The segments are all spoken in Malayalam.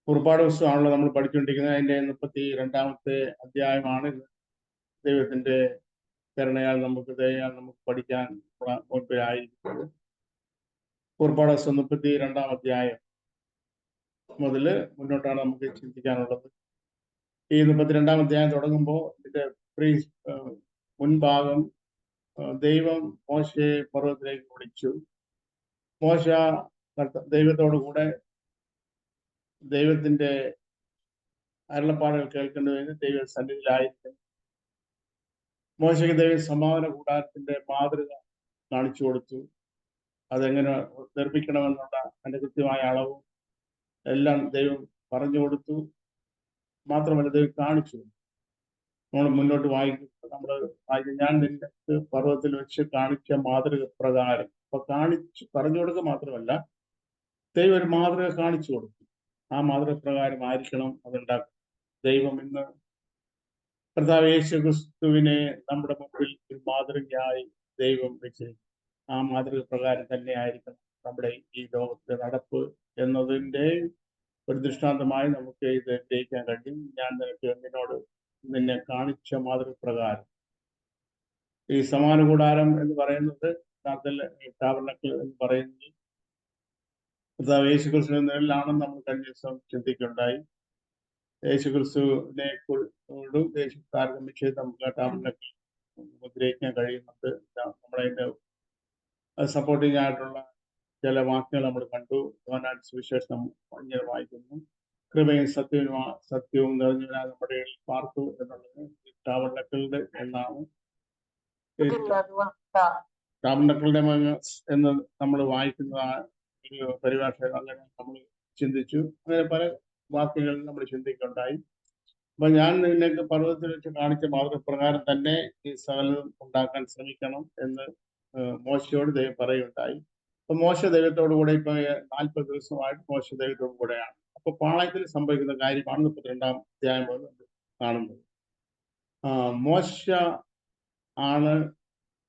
പുറപ്പാട് പുസ്തകമാണല്ലോ നമ്മൾ പഠിച്ചുകൊണ്ടിരിക്കുന്നത്. അതിന്റെ 32-ാമത്തെ അധ്യായമാണ് ദൈവത്തിന്റെ കരുണയാൽ നമുക്ക് ദയയാൽ നമുക്ക് പഠിക്കാൻ മുൻപിലായിരിക്കുന്നത്. പുറപ്പാട് പുസ്തകം 32-ാം അധ്യായം മുതൽ മുന്നോട്ടാണ് നമുക്ക് ചിന്തിക്കാനുള്ളത്. ഈ 32-ാം അധ്യായം തുടങ്ങുമ്പോൾ ഇതിന്റെ മുൻഭാഗം ദൈവം മോശയെ പർവ്വതത്തിലേക്ക് വിളിച്ചു. മോശ ദൈവത്തോടു കൂടെ ദൈവത്തിന്റെ അരുളപ്പാടുകൾ കേൾക്കേണ്ടതിന് ദൈവ സന്നിധിയിലായിരിക്കും. മോശയ്ക്ക് ദൈവ സമാധാന കൂടാരത്തിന്റെ മാതൃക കാണിച്ചു കൊടുത്തു. അതെങ്ങനെ നിർമ്മിക്കണമെന്നുള്ള അതിന്റെ കൃത്യമായ അളവും എല്ലാം ദൈവം പറഞ്ഞു കൊടുത്തു. മാത്രമല്ല ദൈവം കാണിച്ചു. നമ്മൾ മുന്നോട്ട് വായിക്കും. ഞാൻ നിനക്ക് പർവ്വതത്തിൽ വെച്ച് കാണിച്ച മാതൃക പ്രകാരം. അപ്പൊ പറഞ്ഞു കൊടുക്കുക മാത്രമല്ല, ദൈവം ഒരു മാതൃക കാണിച്ചു കൊടുത്തു. ആ മാതൃക പ്രകാരം ആയിരിക്കണം അതുണ്ടാക്കും. ദൈവം ഇന്ന് കർത്താവ് യേശു ക്രിസ്തുവിനെ നമ്മുടെ മുമ്പിൽ ഒരു മാതൃകയായി ദൈവം വെച്ചിരിക്കും. ആ മാതൃക പ്രകാരം തന്നെ ആയിരിക്കണം നമ്മുടെ ഈ ലോകത്തെ നടപ്പ് എന്നതിൻ്റെ ഒരു ദൃഷ്ടാന്തമായി നമുക്ക് ഇത് ജയിക്കാൻ കഴിയും. ഞാൻ നിന്നെ കാണിച്ച മാതൃക പ്രകാരം. ഈ സമാന കൂടാരം എന്ന് പറയുന്നത് ടാബർനക്കിൾ എന്ന് പറയുന്നത് കർത്താവ് യേശു ക്രിസ്തുവിന്റെ നിഴലിലാണെന്ന് നമ്മൾ കഴിഞ്ഞ ദിവസം ചിന്തിക്കുകയുണ്ടായി. യേശു ക്രിസ്തുവിനെയോടും യേശു താരതമ്യം ചെയ്ത് നമുക്ക് ടാബർനക്കിൾ മുദ്രയിക്കാൻ കഴിയുന്നുണ്ട്. നമ്മളതിന്റെ സപ്പോർട്ടിംഗ് ആയിട്ടുള്ള ചില വാക്കുകൾ നമ്മൾ കണ്ടു. യോഹന്നാന്റെ സുവിശേഷം ഇങ്ങനെ വായിക്കുന്നു: കൃപയും സത്യവും നിറഞ്ഞവനായ നമ്മുടെ ഇടയിൽ പാർത്തു എന്നുള്ളത് ടാബർനക്കിളിന്റെ എന്നാണ്. ടാബർനക്കിളിന്റെ എന്ന് നമ്മൾ വായിക്കുന്ന ഒരു പരിഭാഷ അങ്ങനെ നമ്മൾ ചിന്തിച്ചു. അങ്ങനെ പല വാക്കുകൾ നമ്മൾ ചിന്തിക്കുകയുണ്ടായി. അപ്പൊ ഞാൻ നിനക്ക് പർവ്വതത്തിൽ വെച്ച് കാണിച്ച മാതൃകപ്രകാരം തന്നെ ഈ സകലം ഉണ്ടാക്കാൻ ശ്രമിക്കണം എന്ന് മോശയോട് ദൈവം പറയുകയുണ്ടായി. അപ്പൊ മോശ ദൈവത്തോടു കൂടെ ഇപ്പൊ 40 ദിവസമായിട്ട് മോശ ദൈവത്തോടു കൂടെയാണ്. അപ്പൊ പാളയത്തിൽ സംഭവിക്കുന്ന കാര്യമാണ് 32-ാം അധ്യായം നമ്മൾ കാണുന്നത്. മോശ ആണ്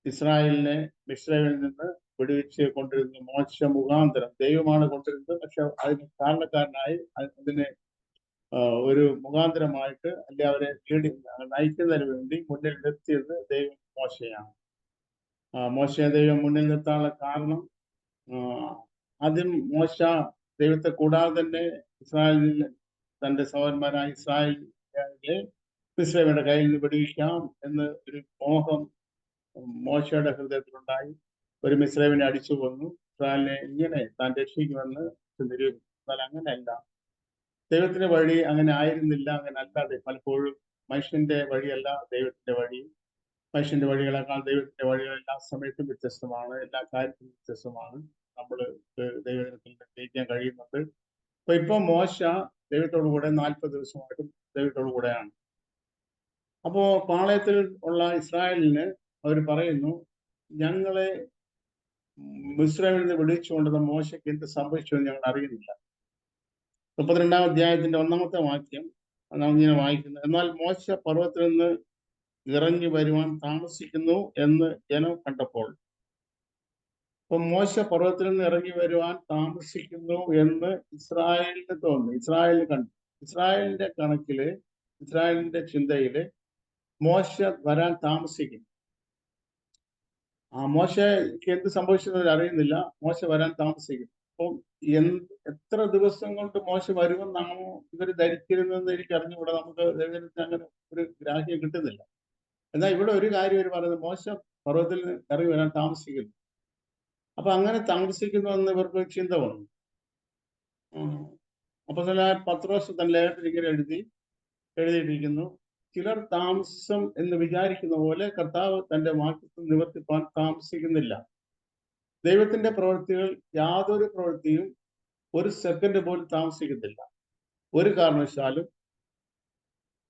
ഇസ്രായേലിനെ മിസ്രൈമിൽ നിന്ന് വിടുവിച്ച് കൊണ്ടിരുന്നത്. മോശ മുഖാന്തരം ദൈവമാണ് കൊണ്ടിരുന്നത്. പക്ഷെ അതിന് കാരണക്കാരനായി അതിനെ ഒരു മുഖാന്തരമായിട്ട് അല്ലെ അവരെ നയിക്കുന്നതിന് വേണ്ടി മുന്നിൽ നിർത്തിയത് ദൈവം മോശയാണ്. മോശയെ ദൈവം മുന്നിൽ നിർത്താനുള്ള കാരണം ആദ്യം മോശ ദൈവത്തെ കൂടാതെ തന്നെ ഇസ്രായേലിൽ തന്റെ സഹോദരന്മാരായ ഇസ്രായേലിനെ മിസ്രൈമിന്റെ കയ്യിൽ നിന്ന് വിടുവിക്കാം എന്ന് ഒരു മോഹം മോശയുടെ ഹൃദയത്തിലുണ്ടായി. ഒരു മിസ്രൈമിനെ അടിച്ചു കൊന്നു ഇസ്രായേലിനെ ഇങ്ങനെ താൻ രക്ഷിക്കുമെന്ന് നിരൂപിച്ചു. എന്നാൽ അങ്ങനെയല്ല. ദൈവത്തിന്റെ വഴി അങ്ങനെ ആയിരുന്നില്ല. അങ്ങനെ അല്ലാതെ പലപ്പോഴും മനുഷ്യന്റെ വഴിയല്ല ദൈവത്തിന്റെ വഴി. മനുഷ്യന്റെ വഴികളെക്കാൾ ദൈവത്തിന്റെ വഴികൾ എല്ലാ സമയത്തും വ്യത്യസ്തമാണ്. എല്ലാ കാര്യത്തിലും വ്യത്യസ്തമാണ്. നമ്മൾ ദൈവത്തിൽ ജയിക്കാൻ കഴിയുന്നുണ്ട്. അപ്പൊ ഇപ്പൊ മോശ ദൈവത്തോടു കൂടെ 40 ദിവസമായിട്ടും ദൈവത്തോടു കൂടെയാണ്. അപ്പോ പാളയത്തിൽ ഉള്ള ഇസ്രായേലിന് അവർ പറയുന്നു, ഞങ്ങളെ മിസ്രൈമിൽ നിന്ന് വിളിച്ചുകൊണ്ടുവന്ന മോശയ്ക്ക് എന്ത് സംഭവിച്ചു എന്ന് ഞങ്ങൾ അറിയുന്നില്ല. 32-ാം അധ്യായത്തിന്റെ 1-ാമത്തെ വാക്യം നാം ഇങ്ങനെ വായിക്കുന്നു: എന്നാൽ മോശ പർവ്വതത്തിൽ നിന്ന് ഇറങ്ങി വരുവാൻ താമസിക്കുന്നു എന്ന് ജനം കണ്ടപ്പോൾ. അപ്പൊ മോശ പർവ്വതത്തിൽ നിന്ന് ഇറങ്ങി വരുവാൻ താമസിക്കുന്നു എന്ന് ഇസ്രായേലിന് തോന്നുന്നു. ഇസ്രായേലിന് കണ്ടു. ഇസ്രായേലിന്റെ കണക്കില്, ഇസ്രായേലിന്റെ ചിന്തയില് മോശ വരാൻ താമസിക്കുന്നു. മോശയ്ക്ക് എന്ത് സംഭവിച്ചത് അറിയുന്നില്ല. മോശ വരാൻ താമസിക്കുന്നു. അപ്പം എത്ര ദിവസം കൊണ്ട് മോശ വരുമെന്നാണോ ഇവര് ധരിച്ചിരുന്നതെന്ന് എനിക്ക് അറിഞ്ഞുകൂടാ. നമുക്ക് അങ്ങനെ ഒരു ഗ്രാഹ്യം കിട്ടുന്നില്ല. എന്നാൽ ഇവിടെ ഒരു കാര്യം ഇവർ പറയുന്നത്, മോശ പർവ്വതത്തിൽ ഇറങ്ങി വരാൻ താമസിക്കുന്നു. അപ്പൊ അങ്ങനെ താമസിക്കുന്നു ഇവർക്ക് ചിന്ത വന്നു. അപ്പൊ പത്രോസ് തന്റെ ലേഖനത്തിൽ ഇങ്ങനെ എഴുതിയിട്ടിരിക്കുന്നു: ചിലർ താമസം എന്ന് വിചാരിക്കുന്ന പോലെ കർത്താവ് തന്റെ വാക്യത്തിൽ നിവർത്തിപ്പാൻ താമസിക്കുന്നില്ല. ദൈവത്തിന്റെ പ്രവൃത്തികൾ യാതൊരു പ്രവൃത്തിയും ഒരു സെക്കൻഡ് പോലും താമസിക്കുന്നില്ല. ഒരു കാരണവശാലും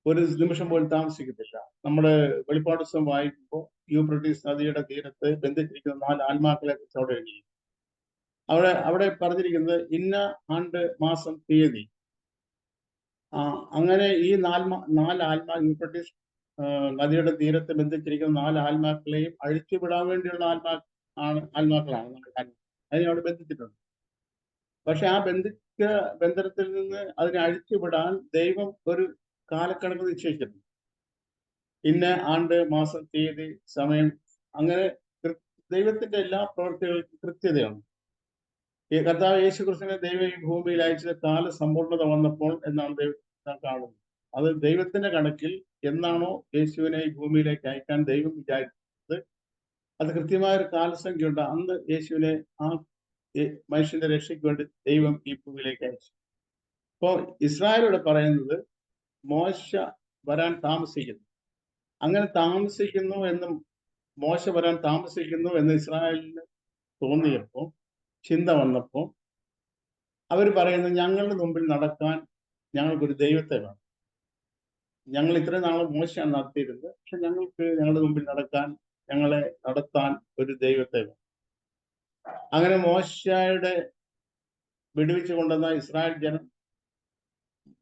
ഒരു നിമിഷം പോലും താമസിക്കത്തില്ല. നമ്മുടെ വെളിപ്പാട് പുസ്തകം വായിക്കുമ്പോൾ യൂഫ്രട്ടീസ് നദിയുടെ തീരത്ത് ബന്ധിച്ചിരിക്കുന്ന 4 ആത്മാക്കളെ കുറിച്ച് അവിടെ എഴുതി. അവിടെ പറഞ്ഞിരിക്കുന്നത് ഇന്ന ആണ്ട് മാസം തീയതി. അങ്ങനെ ഈ 4 യൂഫ്രട്ടീസ് നദിയുടെ തീരത്ത് ബന്ധിച്ചിരിക്കുന്ന 4 ആത്മാക്കളെയും അഴിച്ചുവിടാൻ വേണ്ടിയുള്ള ആത്മാക്കളാണ്. അതിനെ അവിടെ ബന്ധിച്ചിട്ടുണ്ട്. പക്ഷെ ആ ബന്ധനത്തിൽ നിന്ന് അതിനെ അഴിച്ചുവിടാൻ ദൈവം ഒരു കാലക്കണക്ക് നിശ്ചയിച്ചിട്ടുണ്ട്. ഇന്ന ആണ്ട്, മാസം, തീയതി, സമയം, അങ്ങനെ ദൈവത്തിന്റെ എല്ലാ പ്രവൃത്തികൾക്കും കൃത്യതയാണ്. ഈ കർത്താവ് യേശു ക്രിസ്തുവിനെ ദൈവം ഈ ഭൂമിയിൽ അയച്ചത് കാല സമ്പൂർണ്ണത വന്നപ്പോൾ എന്നാണ് ദൈവം കാണുന്നത്. അത് ദൈവത്തിന്റെ കണക്കിൽ എന്നാണോ യേശുവിനെ ഈ ഭൂമിയിലേക്ക് അയക്കാൻ ദൈവം വിചാരിച്ചത്, അത് കൃത്യമായ ഒരു കാലസംഖ്യ ഉണ്ട്. അന്ന് യേശുവിനെ ആ മനുഷ്യന്റെ രക്ഷയ്ക്ക് വേണ്ടി ദൈവം ഈ ഭൂമിയിലേക്ക് അയച്ചു. അപ്പോൾ ഇസ്രായേലോട് പറയുന്നത് മോശ വരാൻ താമസിക്കുന്നു. അങ്ങനെ താമസിക്കുന്നു എന്നും മോശ വരാൻ താമസിക്കുന്നു എന്ന് ഇസ്രായേലിന് തോന്നിയപ്പോൾ, ചിന്ത വന്നപ്പോൾ അവർ പറയുന്നത് ഞങ്ങളുടെ മുമ്പിൽ നടക്കാൻ ഞങ്ങൾക്കൊരു ദൈവത്തെ വേണം. ഞങ്ങൾ ഇത്രയും നാൾ മോശമാണ് നടത്തിയിരുന്നത്, പക്ഷെ ഞങ്ങൾക്ക് ഞങ്ങളുടെ മുമ്പിൽ നടക്കാൻ, ഞങ്ങളെ നടത്താൻ ഒരു ദൈവത്തെ വേണം. അങ്ങനെ മോശയുടെ വിടുവിച്ചു കൊണ്ടുവന്ന ഇസ്രായേൽ ജനം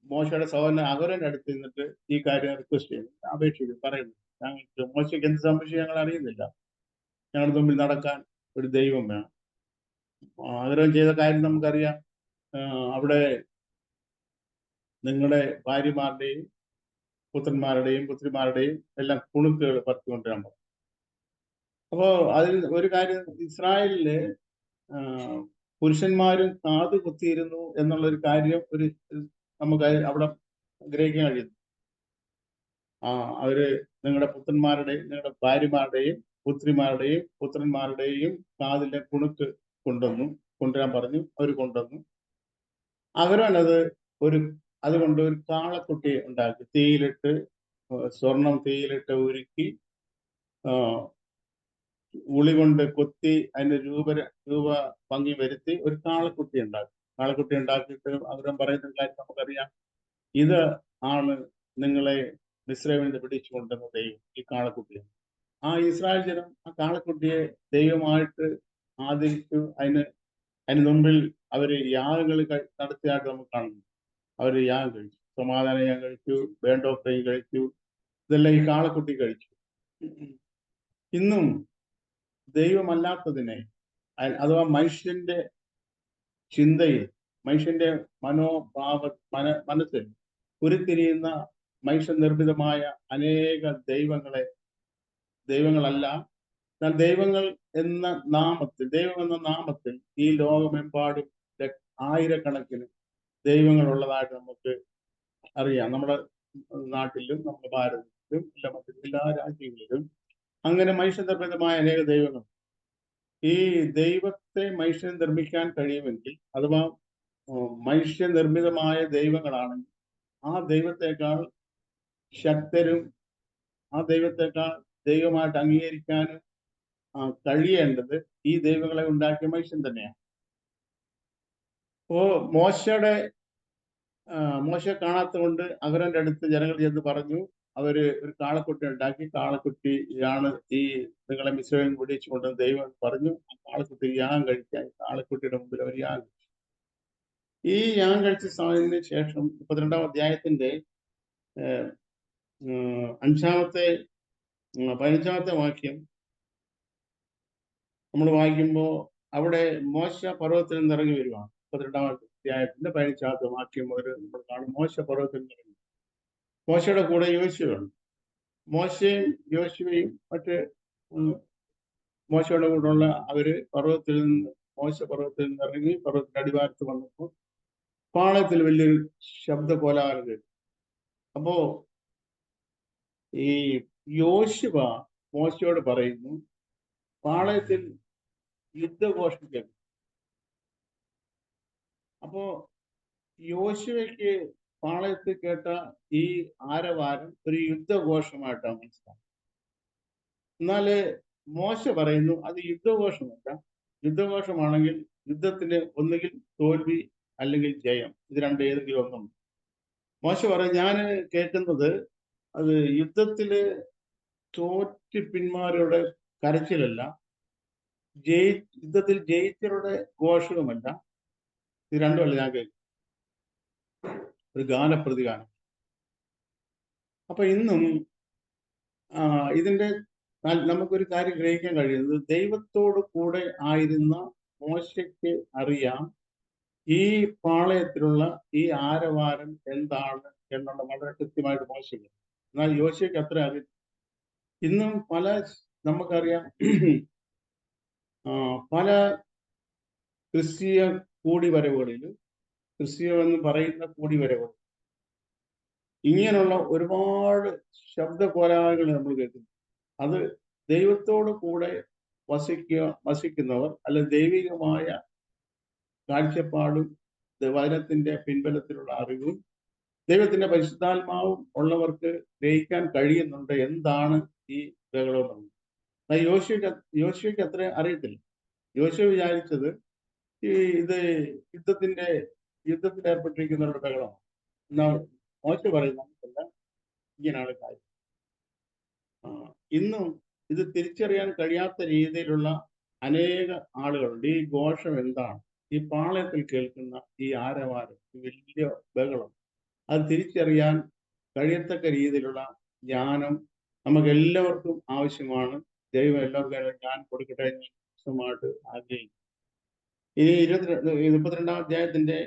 മോശയുടെ സഹോദരൻ അഹരോന്റെ അടുത്ത് നിന്നിട്ട് ഈ കാര്യം റിക്വസ്റ്റ് ചെയ്യുന്നു, അപേക്ഷിക്കുന്നു, പറയുന്നു, ഞങ്ങൾക്ക് മോശയ്ക്ക് എന്ത് സംഭവിച്ചു ഞങ്ങൾ അറിയുന്നില്ല, ഞങ്ങളുടെ മുമ്പിൽ നടക്കാൻ ഒരു ദൈവം വേണം. അഹരോൻ ചെയ്ത കാര്യം നമുക്കറിയാം. അവിടെ നിങ്ങളുടെ ഭാര്യമാരുടെയും പുത്രന്മാരുടെയും പുത്രിമാരുടെയും എല്ലാം കുണുക്കുകൾ പറിച്ചുകൊണ്ടുവരാൻ പറഞ്ഞു. അപ്പോ അതിൽ ഒരു കാര്യം, ഇസ്രായേലില് പുരുഷന്മാരും കാത് കുത്തിയിരുന്നു എന്നുള്ളൊരു കാര്യം നമുക്ക് അവിടെ ഗ്രഹിക്കാൻ കഴിയുന്നു. അവര് നിങ്ങളുടെ പുത്രന്മാരുടെയും നിങ്ങളുടെ ഭാര്യമാരുടെയും പുത്രിമാരുടെയും പുത്രന്മാരുടെയും കാതിലെ കുണുക്ക് കൊണ്ടുവരാൻ പറഞ്ഞു. അവർ കൊണ്ടുവന്നു. അവരാണത് അതുകൊണ്ട് ഒരു കാളക്കുട്ടിയെ ഉണ്ടാക്കി, സ്വർണം തീയിലിട്ട് ഉരുക്കി ഉളി കൊണ്ട് കൊത്തി അതിന്റെ രൂപ ഭംഗി വരുത്തി ഒരു കാളക്കുട്ടി ഉണ്ടാക്കി. കാളക്കുട്ടി ഉണ്ടാക്കിയിട്ട് അവരും പറയുന്ന കാര്യം നമുക്കറിയാം. ഇത് ആണ് നിങ്ങളെ മിസ്രൈമിൽ നിന്ന് പിടിച്ചു കൊണ്ടുവന്ന ദൈവം, ഈ കാളക്കുട്ടിയെ. ആ ഇസ്രായേൽ ജനം ആ കാളക്കുട്ടിയെ ദൈവമായിട്ട് ആദരിച്ചു. അതിന് മുമ്പിൽ അവര് യാഗങ്ങൾ നടത്തിയായിട്ട് നമുക്ക് കാണുന്നു. അവര് യാഗം കഴിച്ചു, സമാധാന യാഗം കഴിച്ചു, ബേണ്ട് ഓഫറിങ് കഴിച്ചു, ഇതെല്ലാം ഈ കാളക്കുട്ടി കഴിച്ചു. ഇന്നും ദൈവമല്ലാത്തതിനെ, അഥവാ മനുഷ്യന്റെ ചിന്തയിൽ, മനുഷ്യന്റെ മനസ്സിൽ ഉരുത്തിരിയുന്ന മനുഷ്യനിർമ്മിതമായ അനേക ദൈവങ്ങളല്ല, എന്നാൽ ദൈവം എന്ന നാമത്തിൽ ഈ ലോകമെമ്പാടും ആയിരക്കണക്കിന് ദൈവങ്ങളുള്ളതായിട്ട് നമുക്ക് അറിയാം. നമ്മുടെ നാട്ടിലും നമ്മുടെ ഭാരതത്തിലും എല്ലാ രാജ്യങ്ങളിലും അങ്ങനെ മനുഷ്യനിർമ്മിതമായ അനേക ദൈവങ്ങൾ. ഈ ദൈവത്തെ മനുഷ്യൻ നിർമ്മിക്കാൻ കഴിയുമെങ്കിൽ, അഥവാ മനുഷ്യനിർമ്മിതമായ ദൈവങ്ങളാണെങ്കിൽ, ആ ദൈവത്തെക്കാൾ ശക്തരും ആ ദൈവത്തെക്കാൾ ദൈവമായിട്ട് അംഗീകരിക്കാനും കഴിയേണ്ടത് ഈ ദൈവങ്ങളെ ഉണ്ടാക്കിയ മനുഷ്യൻ തന്നെയാണ്. അപ്പോ മോശ കാണാത്ത കൊണ്ട് അഹരോന്റെ അടുത്ത് ജനങ്ങൾ ചെന്ന് പറഞ്ഞു, അവര് ഒരു കാളക്കുട്ടി ഉണ്ടാക്കി, കാളക്കുട്ടിയാണ് ഈ നിങ്ങളെ മിസ്രൈമിൽ പിടിച്ചു കൊണ്ടുവന്ന ദൈവം എന്ന് പറഞ്ഞു. ആ കാളക്കുട്ടി യാഗം കഴിക്കാൻ കാളക്കുട്ടിയുടെ മുമ്പിൽ അവർ യാഗം കഴിച്ചു. ഈ യാഗം കഴിച്ച സമയത്തിന് ശേഷം 32-ാം അധ്യായത്തിന്റെ 15-ാമത്തെ വാക്യം നമ്മൾ വായിക്കുമ്പോൾ അവിടെ മോശ പർവ്വതത്തിൽ നിന്ന് ഇറങ്ങി വരുവാണ്. 32-ാം അധ്യായത്തിന്റെ 15-ാമത്തെ വാക്യം മുതൽ നമ്മൾ കാണും. മോശ പർവ്വതത്തിൽ നിന്ന് ഇറങ്ങി, മോശയുടെ കൂടെ യോശുവയാണ്. മോശയും യോശുവയും മറ്റ് മോശയുടെ കൂടെയുള്ള അവര് മോശ പർവ്വതത്തിൽ നിന്ന് ഇറങ്ങി പർവ്വതത്തിന്റെ അടിവാരത്ത് വന്നപ്പോൾ പാളയത്തിൽ വലിയൊരു ശബ്ദ കോലാഹലം കേട്ടു. അപ്പോ ഈ യോശുവ മോശയോട് പറയുന്നു, പാളയത്തിൽ യുദ്ധഘോഷം കേൾക്കും. അപ്പോ യോശുവയ്ക്ക് പാളയത്തിൽ കേട്ട ഈ ആരവാരം ഒരു യുദ്ധഘോഷമായിട്ടാണ് മനസ്സിലാക്കുന്നത്. എന്നാല് മോശ പറയുന്നു അത് യുദ്ധഘോഷമല്ല. യുദ്ധഘോഷമാണെങ്കിൽ യുദ്ധത്തിന് ഒന്നുകിൽ തോൽവി അല്ലെങ്കിൽ ജയം, ഇത് രണ്ടും ഏതെങ്കിലും ഒന്നുണ്ട്. മോശ പറയും, ഞാൻ കേൾക്കുന്നത് അത് യുദ്ധത്തില് തോറ്റ് പിന്മാരുടെ കരച്ചിലല്ല, യുദ്ധത്തിൽ ജയിച്ചവരുടെ ഘോഷവുമല്ല, ഇത് രണ്ടുമല്ല ഞാൻ കേൾക്കും, ഒരു ഗാനപ്രതിഗാനം. അപ്പൊ ഇന്നും ഇതിന്റെ നമുക്കൊരു കാര്യം ഗ്രഹിക്കാൻ കഴിയുന്നത്, ദൈവത്തോട് കൂടെ ആയിരുന്ന മോശയ്ക്ക് അറിയാം ഈ പാളയത്തിലുള്ള ഈ ആരവാരം എന്താണ് എന്നുള്ള വളരെ കൃത്യമായിട്ട് മോശം. എന്നാൽ യോശുവയ്ക്ക് അത്ര അറിയാം. ഇന്നും നമുക്കറിയാം പല ക്രിസ്തീയ കൂടിവരവുകളിലും ക്രിസ്തീയമെന്ന് പറയുന്ന കൂടിവരവുകൾ ഇങ്ങനെയുള്ള ഒരുപാട് ശബ്ദ കോലാഹലങ്ങൾ നമ്മൾ കേൾക്കുന്നു. അത് ദൈവത്തോട് കൂടെ വസിക്കുന്നവർ അല്ലെ ദൈവികമായ കാഴ്ചപ്പാടും വചനത്തിന്റെ പിൻബലത്തിലുള്ള അറിവും ദൈവത്തിന്റെ പരിശുദ്ധാത്മാവും ഉള്ളവർക്ക് ഗ്രഹിക്കാൻ കഴിയുന്നുണ്ട് എന്താണ് ഈ ബഹളം. യോശുവയ്ക്ക് അത്ര അറിയത്തില്ല. യോശുവ വിചാരിച്ചത് ഇത് യുദ്ധത്തിൽ ഏർപ്പെട്ടിരിക്കുന്നവരുടെ ബഹളമാണ്. എന്നാൽ മോശ പറയുന്നതല്ല, ഇങ്ങനെയാണ് കാര്യം. ഇന്നും ഇത് തിരിച്ചറിയാൻ കഴിയാത്ത രീതിയിലുള്ള അനേക ആളുകളുണ്ട്. ഈ ഘോഷം എന്താണ്, ഈ പാളയത്തിൽ കേൾക്കുന്ന ഈ ആരവാരം, വലിയ ബഹളം, അത് തിരിച്ചറിയാൻ കഴിയത്തക്ക രീതിയിലുള്ള ജ്ഞാനം നമുക്ക് എല്ലാവർക്കും ആവശ്യമാണ്. ദൈവം എല്ലാവർക്കും ഞാൻ കൊടുക്കട്ടെ എന്ന് ആഗ്രഹിക്കും. ഇനി 32-ാം അധ്യായത്തിന്റെ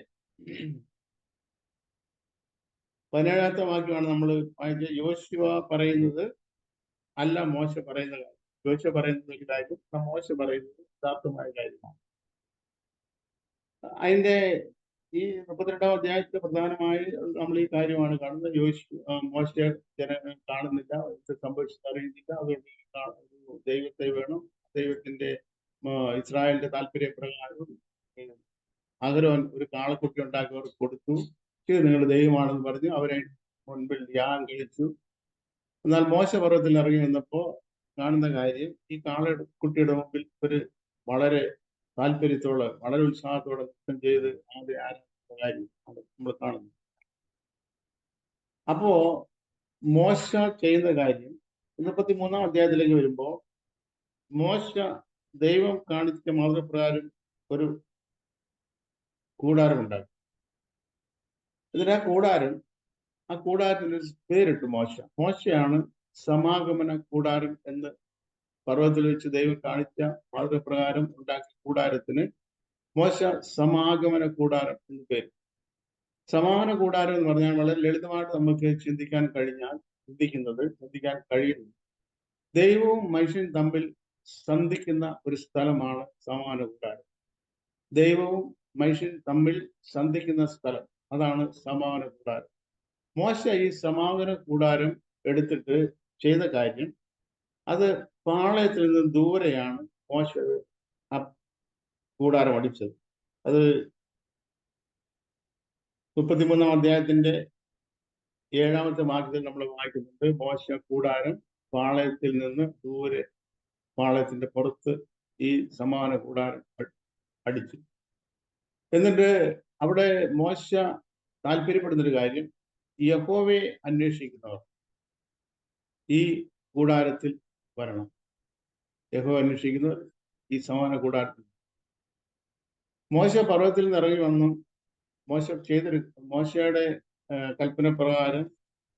17-ാമത്തെ വാക്യമാണ് നമ്മൾ വായിച്ച. യോശുവ പറയുന്നത് അല്ല മോശ പറയുന്ന കാര്യം. യോശുവ പറയുന്നത് ഒരു കാര്യം, മോശ പറയുന്നത് യഥാർത്ഥമായ കാര്യമാണ്. അതിന്റെ ഈ 32-ാം അധ്യായത്തിൽ പ്രധാനമായി നമ്മൾ ഈ കാര്യമാണ് കാണുന്നത്. മോശ ജനങ്ങൾ കാണുന്നില്ല, സംഭവിച്ചത് അറിയുന്നില്ല. അതുകൊണ്ട് ദൈവത്തെ വേണം. ദൈവത്തിന്റെ ഇസ്രായേലിന്റെ താല്പര്യപ്രകാരം അഹരോൻ ഒരു കാളക്കുട്ടി ഉണ്ടാക്കി അവർക്ക് കൊടുത്തു. ഇത് നിങ്ങൾ ദൈവമാണെന്ന് പറഞ്ഞ് അവരെ മുൻപിൽ യാഗം കഴിച്ചു. എന്നാൽ മോശ പർവ്വതത്തിൽ ഇറങ്ങി വന്നപ്പോ കാണുന്ന കാര്യം, ഈ കാളക്കുട്ടിയുടെ മുമ്പിൽ ഒരു വളരെ താല്പര്യത്തോടെ വളരെ ഉത്സാഹത്തോടെ നൃത്തം ചെയ്ത് ആദ്യ ആരാധന കാര്യം നമ്മൾ കാണുന്നു. അപ്പോ മോശ ചെയ്യുന്ന കാര്യം 33-ാം അധ്യായത്തിലേക്ക് വരുമ്പോ മോശ ദൈവം കാണിച്ച മാതൃപ്രകാരം ഒരു കൂടാരം ഉണ്ടാക്കി. എന്നിട്ട് ആ കൂടാരത്തിന് ഒരു പേരിട്ടു മോശയാണ് സമാഗമന കൂടാരം എന്ന് പർവ്വതത്തിൽ വെച്ച് ദൈവം കാണിച്ച മാതൃപ്രകാരം ഉണ്ടാക്കിയ കൂടാരത്തിന് മോശ സമാഗമന കൂടാരം എന്ന് പേര്. സമാഗമന കൂടാരം എന്ന് പറഞ്ഞാൽ വളരെ ലളിതമായിട്ട് നമുക്ക് ചിന്തിക്കാൻ കഴിയുന്നത് ദൈവവും മനുഷ്യനും തമ്മിൽ സന്ധിക്കുന്ന ഒരു സ്ഥലമാണ് സമാഗമന കൂടാരം. ദൈവവും മനുഷ്യൻ തമ്മിൽ സന്ധിക്കുന്ന സ്ഥലം, അതാണ് സമാഗമന കൂടാരം. മോശ ഈ സമാഗമന കൂടാരം എടുത്തിട്ട് ചെയ്ത കാര്യം, അത് പാളയത്തിൽ നിന്ന് ദൂരെയാണ് മോശ ആ കൂടാരം അടിച്ചത്. അത് 33-ാം അധ്യായത്തിന്റെ 7-ാമത്തെ വാക്യത്തിൽ നമ്മൾ വായിക്കുന്നുണ്ട്. മോശ കൂടാരം പാളയത്തിൽ നിന്ന് ദൂരെ, പാളയത്തിന്റെ പുറത്ത് ഈ സമാഗമന കൂടാരം അടിച്ചു. എന്നിട്ട് അവിടെ മോശ താല്പര്യപ്പെടുന്നൊരു കാര്യം, യഹോവയെ അന്വേഷിക്കുന്നവർ ഈ കൂടാരത്തിൽ വരണം. യഹോവ അന്വേഷിക്കുന്നവർ ഈ സമാഗമന കൂടാരത്തിൽ. മോശ പർവ്വതത്തിൽ നിന്ന് ഇറങ്ങി വന്നു. മോശയുടെ കൽപ്പന പ്രകാരം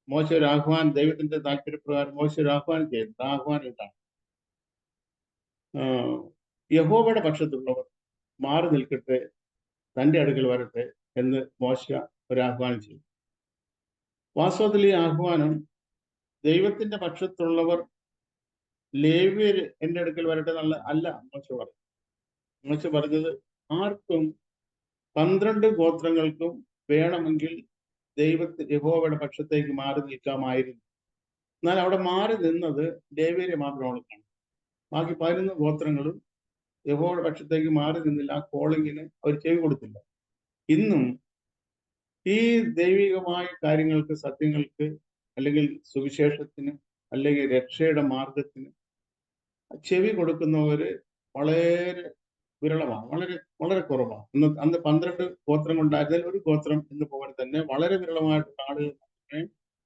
മോശ ഒരു ആഹ്വാനം, ദൈവത്തിന്റെ താല്പര്യപ്രകാരം മോശ ഒരു ആഹ്വാനം ചെയ്തു. ആഹ്വാനം ഇതാണ്: യഹോവയുടെ പക്ഷത്തുള്ളവർ മാറി നിൽക്കട്ടെ, തന്റെ അടുക്കൽ വരട്ടെ എന്ന് മോശ ഒരു ആഹ്വാനം ചെയ്തു. വാസ്തവത്തിൽ ഈ ആഹ്വാനം ദൈവത്തിന്റെ പക്ഷത്തുള്ളവർ ലേവ്യർ എന്റെ അടുക്കൽ വരട്ടെ അല്ല മോശ പറഞ്ഞത് ആർക്കും 12 ഗോത്രങ്ങൾക്കും വേണമെങ്കിൽ യഹോവയുടെ പക്ഷത്തേക്ക് മാറി നിൽക്കാമായിരുന്നു. എന്നാൽ അവിടെ മാറി നിന്നത് ലേവ്യരെ മാത്രമാണ് കാണുന്നത്. ബാക്കി 11 ഗോത്രങ്ങളും യഹോവയുടെ പക്ഷത്തേക്ക് മാറി നിന്നില്ല. ആ കോളിങ്ങിന് അവർ ചെവി കൊടുത്തില്ല. ഇന്നും ഈ ദൈവികമായ കാര്യങ്ങൾക്ക്, സത്യങ്ങൾക്ക്, അല്ലെങ്കിൽ സുവിശേഷത്തിന്, അല്ലെങ്കിൽ രക്ഷയുടെ മാർഗത്തിന് ചെവി കൊടുക്കുന്നവര് വളരെ വിരളമാണ്, വളരെ വളരെ കുറവാണ്. അന്ന് 12 ഗോത്രം ഉണ്ടായതിൽ ഒരു ഗോത്രം എന്ന് പോലെ തന്നെ വളരെ വിരളമായിട്ടുള്ള ആളുകൾ മാത്രമേ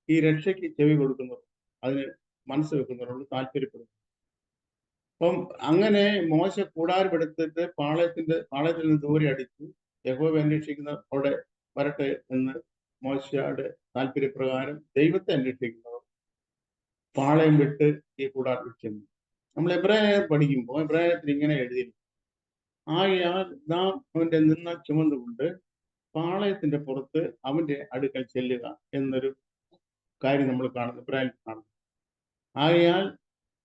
ഈ രക്ഷയ്ക്ക് ചെവി കൊടുക്കുന്നവർ, അതിന് മനസ്സ് വെക്കുന്നവരോട് താല്പര്യപ്പെടുന്നു. അപ്പം അങ്ങനെ മോശ കൂടാരം എടുത്തിട്ട് പാളയത്തിൽ നിന്ന് ദൂരെ അടിച്ചു. യഹോവ അന്വേഷിക്കുന്ന അവിടെ വരട്ടെ എന്ന് മോശയുടെ താല്പര്യപ്രകാരം ദൈവത്തെ അന്വേഷിക്കുന്നവർ പാളയം വിട്ട് ഈ കൂടാരത്തിൽ ചെന്നു. നമ്മൾ എബ്രായർ പഠിക്കുമ്പോൾ എബ്രായത്തിൽ ഇങ്ങനെ എഴുതി: ആകയാൽ നാം അവന്റെ നിന്ന ചുമന്നുകൊണ്ട് പാളയത്തിന്റെ പുറത്ത് അവന്റെ അടുക്കൽ ചെല്ലുക എന്നൊരു കാര്യം നമ്മൾ കാണുന്നു, ഇബ്രാഹിം കാണുന്നു. ആകയാൽ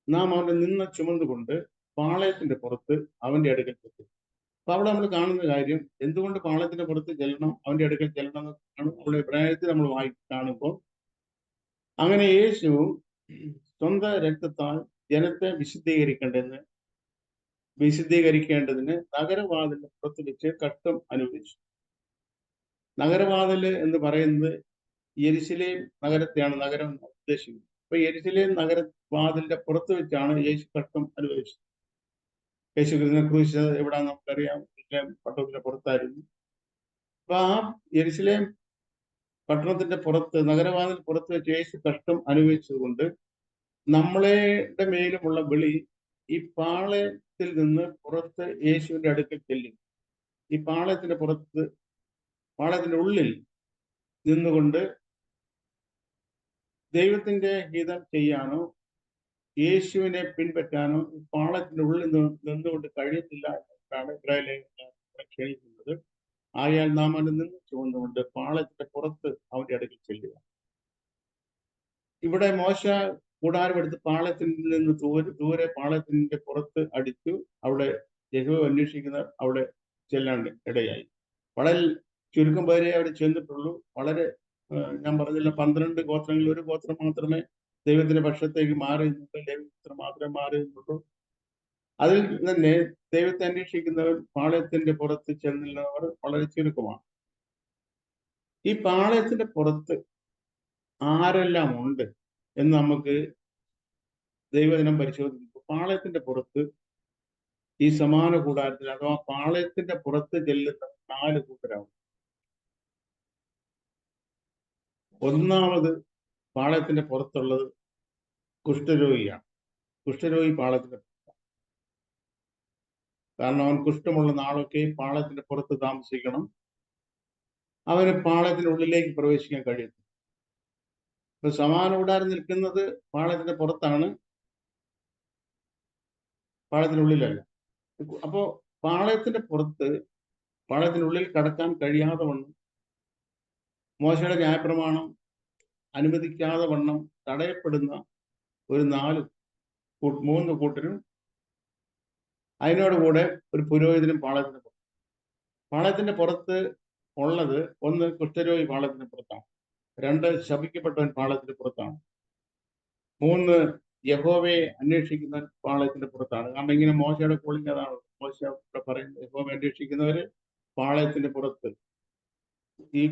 നാം അവന്റെ നിന്ന ചുമന്നുകൊണ്ട് പാളയത്തിന്റെ പുറത്ത് അവന്റെ അടുക്കൽ ചെല്ലും. അപ്പൊ അവിടെ നമ്മൾ കാണുന്ന കാര്യം, എന്തുകൊണ്ട് പാളയത്തിന്റെ പുറത്ത് ചെല്ലണം, അവന്റെ അടുക്കൽ ചെല്ലണം എന്നാണ് നമ്മുടെ ഇബ്രാഹിത്തിൽ നമ്മൾ കാണുമ്പോൾ. അങ്ങനെ യേശു സ്വന്തം രക്തത്താൽ ജനത്തെ വിശുദ്ധീകരിക്കേണ്ടതിന് നഗരവാതിലിന് പുറത്ത് വെച്ച് കഷ്ടം അനുഭവിച്ചു. നഗരവാതിൽ എന്ന് പറയുന്നത് യെരുശലേം നഗരത്തെയാണ് നഗരം ഉദ്ദേശിക്കുന്നത്. അപ്പൊ യെരുശലേം നഗരവാതിലിന്റെ പുറത്ത് വെച്ചാണ് യേശു കഷ്ടം അനുഭവിച്ചത്. യേശു ക്രൂശ് എവിടാന്ന് നമുക്കറിയാം, യെരുശലേം പട്ടണത്തിന്റെ പുറത്തായിരുന്നു. അപ്പൊ ആ യെരുശലേം പട്ടണത്തിന്റെ പുറത്ത്, നഗരവാതിൽ പുറത്ത് വെച്ച് യേശു കഷ്ടം അനുഭവിച്ചതുകൊണ്ട് നമ്മളുടെ മേലുമുള്ള വിളി ഈ പാളയത്തിൽ നിന്ന് പുറത്ത് യേശുവിന്റെ അടുക്കൽ ചെല്ലും. ഈ പാളയത്തിന്റെ പുറത്ത്, പാളയത്തിന്റെ ഉള്ളിൽ നിന്നുകൊണ്ട് ദൈവത്തിന്റെ ഹിതം ചെയ്യാനോ യേശുവിനെ പിൻപറ്റാനോ പാളയത്തിന്റെ ഉള്ളിൽ നിന്നുകൊണ്ട് കഴിയത്തില്ല എന്നാണ് ഇസ്രായേലിനെ ക്ഷണിക്കുന്നത്. ആയാൽ നാം അതിൽ നിന്ന് ചുവന്നുകൊണ്ട് പാളയത്തിന്റെ പുറത്ത് അവന്റെ അടുക്കൽ ചെല്ലുക. ഇവിടെ മോശ കൂടാരമെടുത്ത് പാളയത്തിൽ നിന്ന് ദൂരെ പാളയത്തിന്റെ പുറത്ത് അടിച്ചു. അവിടെ യഹോവ അന്വേഷിക്കുന്ന അവിടെ ചെല്ലാൻ ഇടയായി. വളരെ ചുരുക്കം പേരെ അവിടെ ചെന്നിട്ടുള്ളൂ. വളരെ ഞാൻ പറഞ്ഞില്ല, 12 ഗോത്രങ്ങളിൽ ഒരു ഗോത്രം മാത്രമേ ദൈവത്തിന്റെ പക്ഷത്തേക്ക് മാറി നിന്നുള്ളൂ. ലേവ്യഗോത്രം മാത്രമേ മാറി നിന്നുള്ളൂ. അതിൽ തന്നെ ദൈവത്തെ അന്വേഷിക്കുന്നവർ പാളയത്തിന്റെ പുറത്ത് ചെല്ലുന്നവർ വളരെ ചുരുക്കമാണ്. ഈ പാളയത്തിന്റെ പുറത്ത് ആരെല്ലാം ഉണ്ട് എന്ന് നമുക്ക് ദൈവജനം പരിശോധിക്കും. പാളയത്തിന്റെ പുറത്ത് ഈ സമാന കൂടാരത്തിൽ അഥവാ പാളയത്തിന്റെ പുറത്ത് ചെല്ലുന്ന 4 കൂട്ടരാണ്. ഒന്നാമത് പാളയത്തിന്റെ പുറത്തുള്ളത് കുഷ്ഠരോഗിയാണ്. കുഷ്ഠരോഗി പാളയത്തിന്റെ പുറത്താണ്. കാരണം അവൻ കുഷ്ഠമുള്ള നാളൊക്കെ പാളയത്തിന്റെ പുറത്ത് താമസിക്കണം. അവന് പാളയത്തിന്റെ ഉള്ളിലേക്ക് പ്രവേശിക്കാൻ കഴിയുന്നു. ഇപ്പൊ സമാന കൂടാരം നിൽക്കുന്നത് പാളയത്തിന്റെ പുറത്താണ്, പാളയത്തിനുള്ളിലല്ല. അപ്പോ പാളയത്തിന്റെ പുറത്ത്, പാളയത്തിനുള്ളിൽ കടക്കാൻ കഴിയാതെ വണ്ണം മോശയുടെ ന്യായപ്രമാണം അനുവദിക്കാതെ വണ്ണം തടയപ്പെടുന്ന ഒരു 3 കൂട്ടരും അതിനോടുകൂടെ ഒരു പുരോഹിതനും പാളയത്തിന്റെ പുറത്ത് ഉള്ളത്. ഒന്ന് കുഷ്ഠരോഗി പാളയത്തിന്റെ പുറത്താണ്. 2 ശപിക്കപ്പെട്ടവൻ പാളയത്തിന്റെ പുറത്താണ്. 3 യഹോവയെ അന്വേഷിക്കുന്ന പാളയത്തിന്റെ പുറത്താണ്. കാരണം ഇങ്ങനെ മോശയുടെ കോളിംഗ് അതാണ്. മോശ പറയുന്നത് യഹോവയെ അന്വേഷിക്കുന്നവര് പാളയത്തിന്റെ പുറത്ത്, ഈ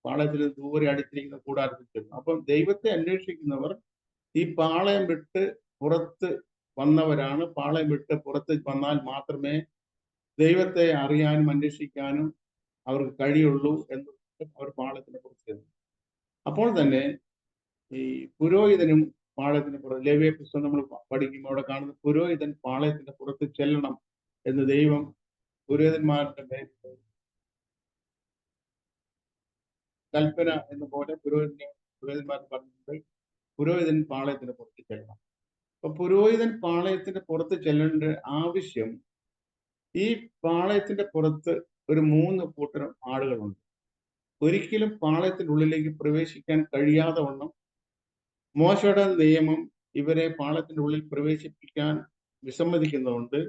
പാളയത്തിൽ ദൂരെ അടിച്ചിരിക്കുന്ന കൂടാരത്തിൽ ചെല്ലും. അപ്പം ദൈവത്തെ അന്വേഷിക്കുന്നവർ ഈ പാളയം വിട്ട് പുറത്ത് വന്നവരാണ്. പാളയം വിട്ട് പുറത്ത് വന്നാൽ മാത്രമേ ദൈവത്തെ അറിയാനും അന്വേഷിക്കാനും അവർക്ക് കഴിയുള്ളൂ എന്ന് അവർ പാളയത്തിന്റെ പുറത്ത് ചെന്നു. അപ്പോൾ തന്നെ ഈ പുരോഹിതനും പാളയത്തിന്റെ പുറത്ത്, ലേവ്യ പുസ്തകം നമ്മൾ പഠിക്കുമ്പോൾ അവിടെ കാണുന്ന പുരോഹിതൻ പാളയത്തിന്റെ പുറത്ത് ചെല്ലണം എന്ന് ദൈവം പുരോഹിതന്മാരുടെ മേൽ കൽപ്പന എന്ന പോലെ പുരോഹിതന്മാർ പറഞ്ഞിട്ടുണ്ട്. പുരോഹിതൻ പാളയത്തിന്റെ പുറത്ത് ചെല്ലണം. അപ്പൊ പുരോഹിതൻ പാളയത്തിന്റെ പുറത്ത് ചെല്ലേണ്ട ആവശ്യം, ഈ പാളയത്തിന്റെ പുറത്ത് ഒരു 3 കൂട്ടം ആളുകളുണ്ട്. ഒരിക്കലും പാളയത്തിന്റെ ഉള്ളിലേക്ക് പ്രവേശിക്കാൻ കഴിയാതെ വണ്ണം മോശയുടെ നിയമം ഇവരെ പാളയത്തിന്റെ ഉള്ളിൽ പ്രവേശിപ്പിക്കാൻ വിസമ്മതിക്കുന്നതുകൊണ്ട്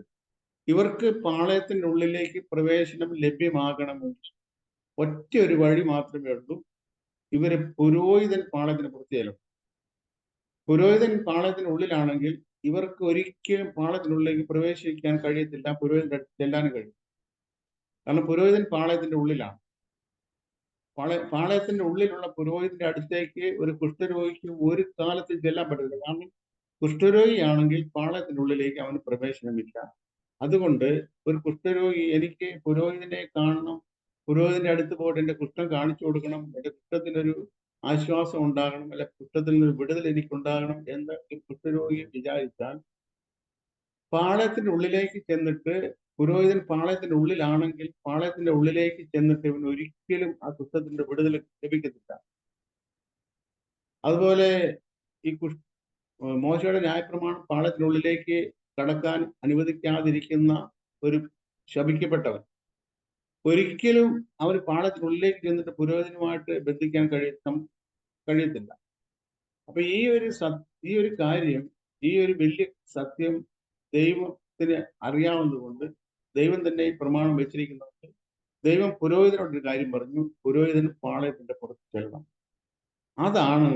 ഇവർക്ക് പാളയത്തിന്റെ ഉള്ളിലേക്ക് പ്രവേശനം ലഭ്യമാകണമെങ്കിൽ ഒറ്റ ഒരു വഴി മാത്രമേ ഉള്ളൂ. ഇവര് പുരോഹിതൻ പാളയത്തിന് പുറത്ത് ചെല്ലണം. പുരോഹിതൻ പാളയത്തിന് ഉള്ളിലാണെങ്കിൽ ഇവർക്ക് ഒരിക്കലും പാളയത്തിനുള്ളിലേക്ക് പ്രവേശിക്കാൻ കഴിയത്തില്ല. പുരോഹിതൻ ചെല്ലാനും കഴിയും. കാരണം പുരോഹിതൻ പാളയത്തിന്റെ ഉള്ളിലാണ്. പാളയത്തിന്റെ ഉള്ളിലുള്ള പുരോഹിതന്റെ അടുത്തേക്ക് ഒരു കുഷ്ഠരോഗിക്ക് ഒരു കാലത്ത് ചെല്ലാൻ പറ്റില്ല. കാരണം കുഷ്ഠരോഗിയാണെങ്കിൽ പാളയത്തിന്റെ ഉള്ളിലേക്ക് അവന് പ്രവേശനമില്ല. അതുകൊണ്ട് ഒരു കുഷ്ഠരോഗി, എനിക്ക് പുരോഹിതനെ കാണണം, പുരോഹിതന്റെ അടുത്ത് പോയിട്ട് എന്റെ കുഷ്ഠം കാണിച്ചു കൊടുക്കണം, എന്റെ കുഷ്ഠത്തിനൊരു ആശ്വാസം ഉണ്ടാകണം, അല്ലെ കുഷ്ഠത്തിൽ നിന്ന് വിടുതൽ എനിക്കുണ്ടാകണം എന്ന് ഒരു കുഷ്ഠരോഗി വിചാരിച്ചാൽ പാളയത്തിന്റെ ഉള്ളിലേക്ക് ചെന്നിട്ട്, പുരോഹിതൻ പാളയത്തിന്റെ ഉള്ളിലാണെങ്കിൽ പാളയത്തിന്റെ ഉള്ളിലേക്ക് ചെന്നിട്ട് ഇവന് ഒരിക്കലും ആ കുഷ്ഠത്തിന്റെ വിടുതൽ ലഭിക്കത്തില്ല. അതുപോലെ ഈ മോശയുടെ ന്യായപ്രമാണം പാളയത്തിനുള്ളിലേക്ക് കടക്കാൻ അനുവദിക്കാതിരിക്കുന്ന ഒരു ശപിക്കപ്പെട്ടവൻ, ഒരിക്കലും അവർ പാളത്തിനുള്ളിലേക്ക് ചെന്നിട്ട് പുരോഹിതനുമായിട്ട് ബന്ധിക്കാൻ കഴിയത്തില്ല. അപ്പൊ ഈ ഒരു കാര്യം, ഈ ഒരു വലിയ സത്യം ദൈവത്തിന് അറിയാവുന്നതുകൊണ്ട് ദൈവം തന്നെ ഈ പ്രമാണം വെച്ചിരിക്കുന്നുണ്ട്. ദൈവം പുരോഹിതനോടൊരു കാര്യം പറഞ്ഞു, പുരോഹിതൻ പാളയത്തിന്റെ പുറത്ത് ചെല്ലണം. അതാണ്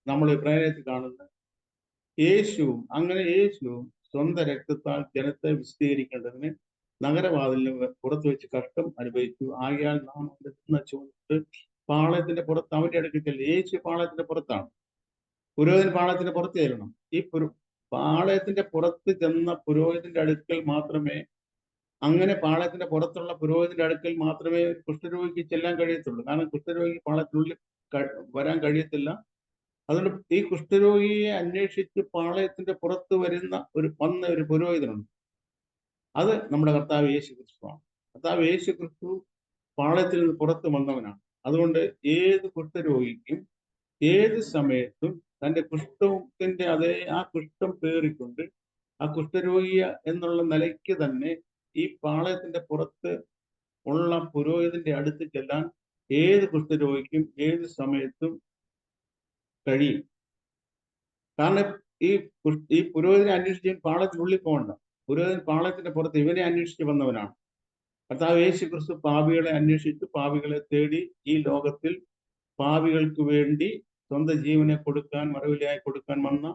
നമ്മൾ ഇബ്രായത്തിൽ കാണുന്നത്. യേശുവും സ്വന്തം രക്തത്താൽ ജനത്തെ വിശദീകരിക്കേണ്ടതിന് നഗരവാതിലിന് പുറത്ത് വെച്ച് കഷ്ടം അനുഭവിച്ചു. ആകയാൽ നാം ചോദിച്ചിട്ട് പാളയത്തിന്റെ പുറത്ത് അവന്റെ അടുക്കൽ ചെല്ലും. യേശു പാളയത്തിന്റെ പുറത്താണ്. പുരോഹിതൻ പാളയത്തിന്റെ പുറത്ത് ചെല്ലണം. ഈ പാളയത്തിന്റെ പുറത്ത് ചെന്ന പുരോഹിതന്റെ അടുക്കൽ മാത്രമേ, അങ്ങനെ പാളയത്തിന്റെ പുറത്തുള്ള പുരോഹിതന്റെ അടുക്കൽ മാത്രമേ കുഷ്ഠരോഗിക്ക് ചെല്ലാൻ കഴിയത്തുള്ളൂ. കാരണം കുഷ്ഠരോഗി പാളയത്തിനുള്ളിൽ വരാൻ കഴിയത്തില്ല. അതുകൊണ്ട് ഈ കുഷ്ഠരോഗിയെ അന്വേഷിച്ച് പാളയത്തിന്റെ പുറത്ത് വന്ന ഒരു പുരോഹിതനുണ്ട്. അത് നമ്മുടെ കർത്താവ് യേശു ക്രിസ്തുവാണ്. കർത്താവ് യേശു ക്രിസ്തു പാളയത്തിൽ നിന്ന് പുറത്ത് വന്നവനാണ്. അതുകൊണ്ട് ഏത് കുഷ്ഠരോഗിക്കും ഏത് സമയത്തും തന്റെ കുഷ്ഠത്തിന്റെ ആ കുഷ്ഠം പേറിക്കൊണ്ട് ആ കുഷ്ഠരോഗി എന്നുള്ള നിലയ്ക്ക് തന്നെ ഈ പാളയത്തിന്റെ പുറത്ത് ഉള്ള പുരോഹിതന്റെ അടുത്ത് ചെല്ലാൻ ഏത് കുഷ്ഠരോഗിക്കും ഏത് സമയത്തും കഴിയും. കാരണം ഈ പുരോഹിതനെ അന്വേഷിച്ച് പാളയത്തിനുള്ളിൽ പോകണ്ട. പുരോഹിതൻ പാളയത്തിന്റെ പുറത്ത് ഇവനെ അന്വേഷിച്ച് വന്നവനാണ്. കർത്താവ് യേശു ക്രിസ്തു പാപികളെ അന്വേഷിച്ച് പാപികളെ തേടി ഈ ലോകത്തിൽ പാപികൾക്ക് വേണ്ടി സ്വന്തം ജീവനെ കൊടുക്കാൻ, മറുവിലയായി കൊടുക്കാൻ വന്ന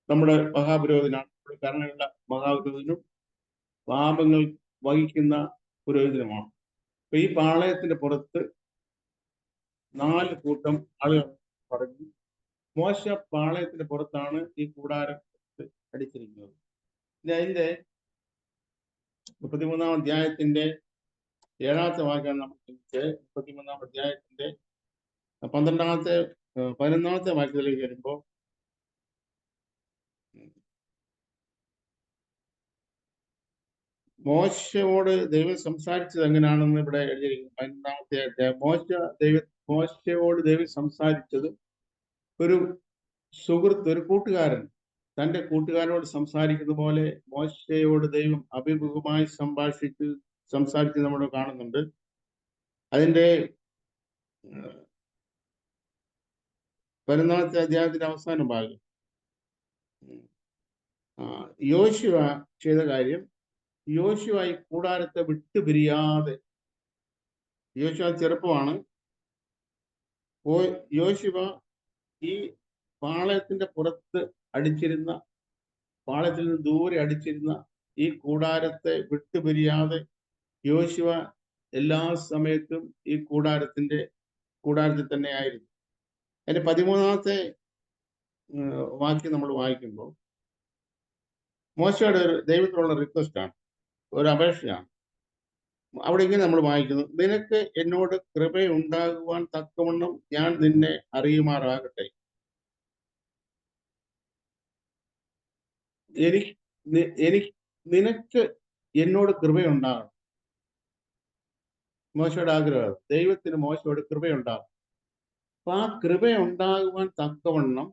നമ്മുടെ മഹാപുരോഹിതനാണ്. കരുണയുള്ള മഹാപുരോഹിതനും പാപങ്ങൾ വഹിക്കുന്ന പുരോഹിതനുമാണ്. അപ്പൊ ഈ പാളയത്തിന്റെ പുറത്ത് 4 കൂട്ടം ആളുകൾ പറഞ്ഞു. മോശ പാളയത്തിന്റെ പുറത്താണ് ഈ കൂടാരം അടിച്ചിരിക്കുന്നത്. അതിന്റെ 33-ാം അധ്യായത്തിന്റെ 7-ാമത്തെ വാക്യമാണ് നമ്മൾ ചിന്തിച്ച് 33-ാം അധ്യായത്തിന്റെ 11-ാമത്തെ വാക്യത്തിലേക്ക് വരുമ്പോൾ മോശയോട് ദൈവം സംസാരിച്ചത് എങ്ങനെയാണെന്ന് ഇവിടെ എഴുതിയിരിക്കുന്നു. 15-ാമത്തെ അധ്യായം. മോശയോട് ദൈവം സംസാരിച്ചത് ഒരു സുഹൃത്ത്, ഒരു കൂട്ടുകാരൻ തന്റെ കൂട്ടുകാരനോട് സംസാരിക്കുന്ന പോലെ മോശയോട് ദൈവം അഭിമുഖമായി സംസാരിച്ച് നമ്മൾ കാണുന്നുണ്ട്. അതിന്റെ 11-ാമത്തെ അധ്യായത്തിന്റെ അവസാന ഭാഗം യോശുവ ചെയ്ത കാര്യം, യോശുവ ഈ കൂടാരത്തെ വിട്ടുപിരിയാതെ, യോശുവ ചെറുപ്പമാണ്, യോശുവ ഈ പാളയത്തിന്റെ പുറത്ത് അടിച്ചിരുന്ന, പാളയത്തിൽ നിന്ന് ദൂരെ അടിച്ചിരുന്ന ഈ കൂടാരത്തെ വിട്ടുപിരിയാതെ യോശുവ എല്ലാ സമയത്തും ഈ കൂടാരത്തിൽ തന്നെ ആയിരുന്നു. അതിന്റെ 13-ാമത്തെ വാക്യം നമ്മൾ വായിക്കുമ്പോൾ മോശയുടെ ദൈവത്തിനുള്ള റിക്വസ്റ്റാണ്, ഒരു അപേക്ഷയാണ്. അവിടെ ഇങ്ങനെ നമ്മൾ വായിക്കുന്നു: നിനക്ക് എന്നോട് കൃപയുണ്ടാകുവാൻ തക്കവണ്ണം ഞാൻ നിന്നെ അറിയുമാറാകട്ടെ. നിനക്ക് എന്നോട് കൃപയുണ്ടാകണം. മോശയുടെ ആഗ്രഹം, ദൈവത്തിന് മോശയോട് കൃപയുണ്ടാകും. അപ്പൊ ആ കൃപയുണ്ടാകുവാൻ തക്കവണ്ണം